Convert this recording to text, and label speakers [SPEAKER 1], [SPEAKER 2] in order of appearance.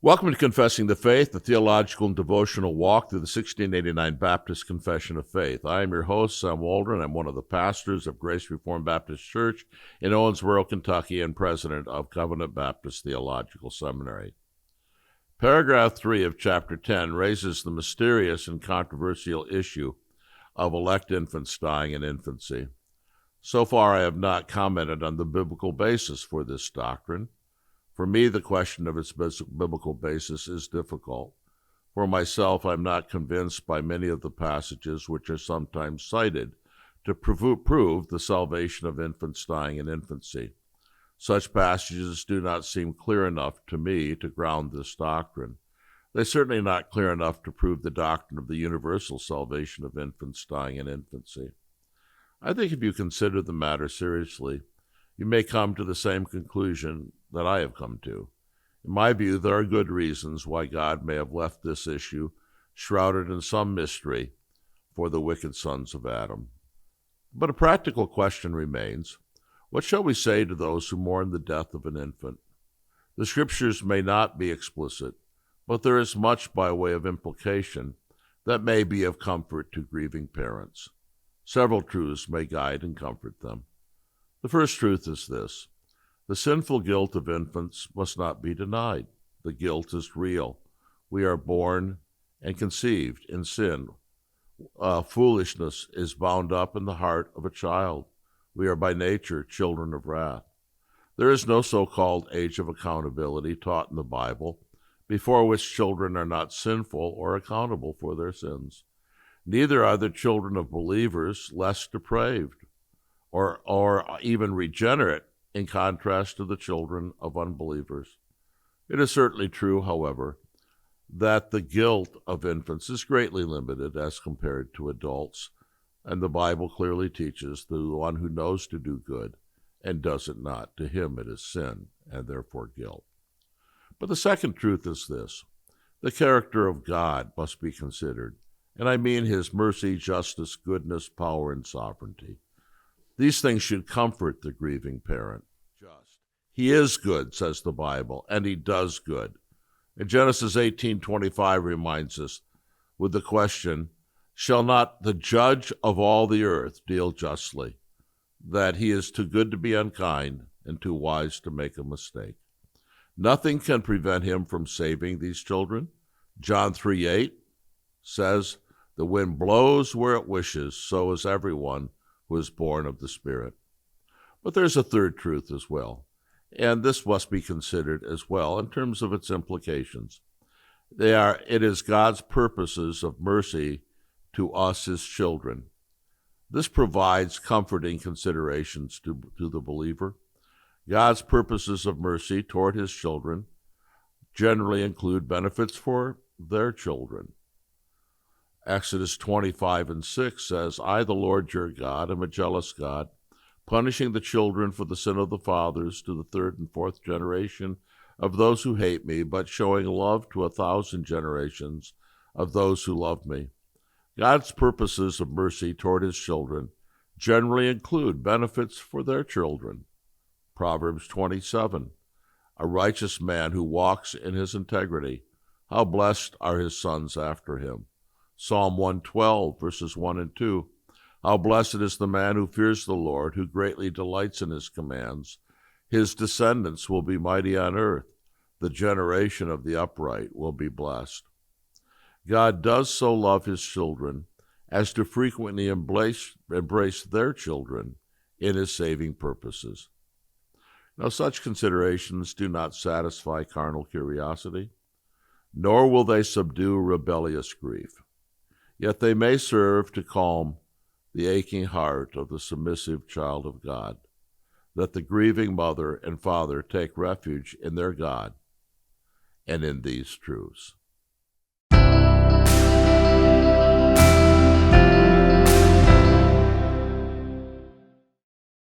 [SPEAKER 1] Welcome to Confessing the Faith, the theological and devotional walk through the 1689 Baptist Confession of Faith. I am your host, Sam Waldron. I'm one of the pastors of Grace Reformed Baptist Church in Owensboro, Kentucky, and president of Covenant Baptist Theological Seminary. Paragraph 3 of Chapter 10 raises the mysterious and controversial issue of elect infants dying in infancy. So far, I have not commented on the biblical basis for this doctrine. For me, the question of its biblical basis is difficult. For myself, I'm not convinced by many of the passages which are sometimes cited to prove the salvation of infants dying in infancy. Such passages do not seem clear enough to me to ground this doctrine. They're certainly not clear enough to prove the doctrine of the universal salvation of infants dying in infancy. I think if you consider the matter seriously, you may come to the same conclusion that I have come to. In my view, there are good reasons why God may have left this issue shrouded in some mystery for the wicked sons of Adam. But a practical question remains: what shall we say to those who mourn the death of an infant? The Scriptures may not be explicit, but there is much by way of implication that may be of comfort to grieving parents. Several truths may guide and comfort them. The first truth is this: the sinful guilt of infants must not be denied. The guilt is real. We are born and conceived in sin. Foolishness is bound up in the heart of a child. We are by nature children of wrath. There is no so-called age of accountability taught in the Bible, before which children are not sinful or accountable for their sins. Neither are the children of believers less depraved or even regenerate in contrast to the children of unbelievers. It is certainly true, however, that the guilt of infants is greatly limited as compared to adults, and the Bible clearly teaches the one who knows to do good and does it not, to him it is sin, and therefore guilt. But the second truth is this: the character of God must be considered, and I mean his mercy, justice, goodness, power, and sovereignty. These things should comfort the grieving parent. He is good, says the Bible, and he does good. And Genesis 18:25 reminds us with the question, shall not the judge of all the earth deal justly, that he is too good to be unkind and too wise to make a mistake? Nothing can prevent him from saving these children. John 3:8 says, the wind blows where it wishes, so is everyone who is born of the Spirit. But there's a third truth as well, and this must be considered as well in terms of its implications. It is God's purposes of mercy to us, his children. This provides comforting considerations to the believer. God's purposes of mercy toward his children generally include benefits for their children. Exodus 25:6 says, I, the Lord your God, am a jealous God, punishing the children for the sin of the fathers to the third and fourth generation of those who hate me, but showing love to 1,000 generations of those who love me. God's purposes of mercy toward his children generally include benefits for their children. Proverbs 27, a righteous man who walks in his integrity, how blessed are his sons after him. Psalm 112, verses 1 and 2, how blessed is the man who fears the Lord, who greatly delights in his commands. His descendants will be mighty on earth. The generation of the upright will be blessed. God does so love his children as to frequently embrace their children in his saving purposes. Now, such considerations do not satisfy carnal curiosity, nor will they subdue rebellious grief. Yet they may serve to calm the aching heart of the submissive child of God, that the grieving mother and father take refuge in their God and in these truths.